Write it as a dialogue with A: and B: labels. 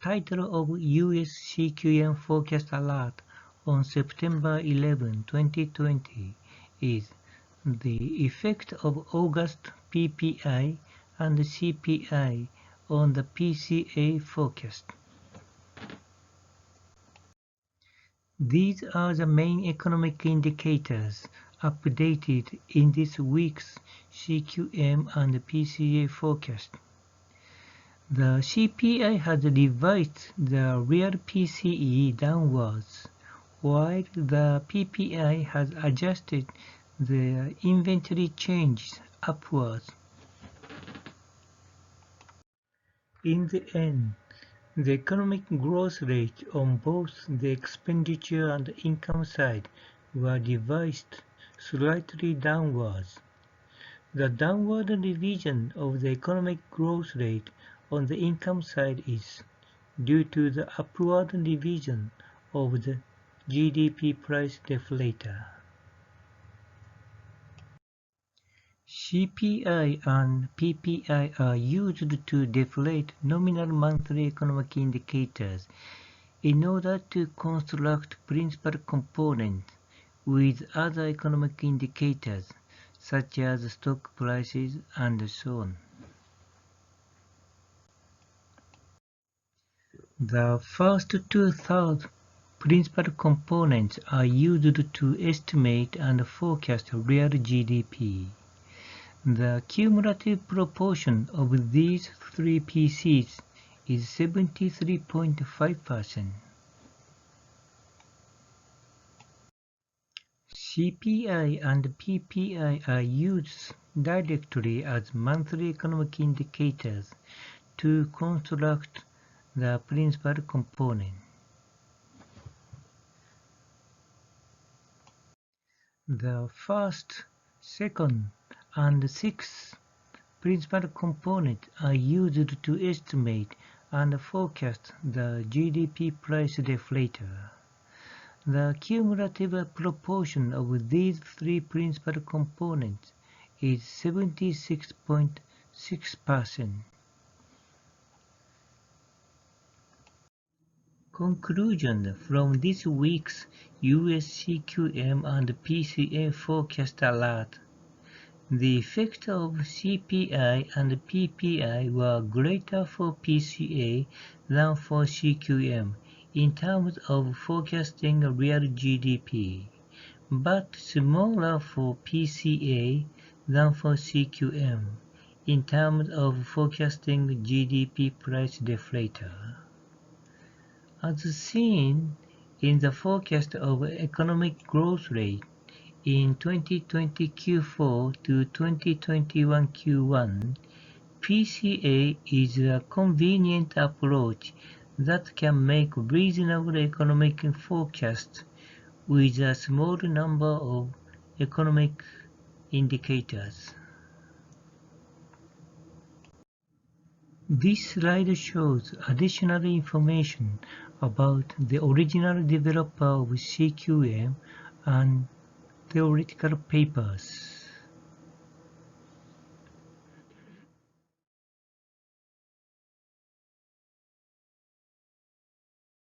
A: title of US CQM forecast alert on September 11, 2020 is The Effect of August PPI and CPI on the PCA Forecast. These are the main economic indicators updated in this week's CQM and PCA forecast. The CPI has revised the real PCE downwards, while the PPI has adjusted the inventory changes upwards. In the end, the economic growth rate on both the expenditure and income side were revised slightly downwards. The downward revision of the economic growth rate on the income side is due to the upward revision of the GDP price deflator. CPI and PPI are used to deflate nominal monthly economic indicators in order to construct principal components with other economic indicators such as stock prices and so on. The first two-thirds principal components are used to estimate and forecast real GDP. The cumulative proportion of these three PCs is 73.5%. CPI and PPI are used directly as monthly economic indicators to construct the principal component. The first, second, and sixth principal components are used to estimate and forecast the GDP price deflator. The cumulative proportion of these three principal components is 76.6%. Conclusion from this week's US CQM and PCA forecast alert. The effect of CPI and PPI were greater for PCA than for CQM in terms of forecasting real GDP, but smaller for PCA than for CQM in terms of forecasting GDP price deflator. As seen in the forecast of economic growth rate in 2020 Q4 to 2021 Q1, PCA is a convenient approach that can make reasonable economic forecasts with a small number of economic indicators. This slide shows additional information about the original developer of CQM and theoretical papers.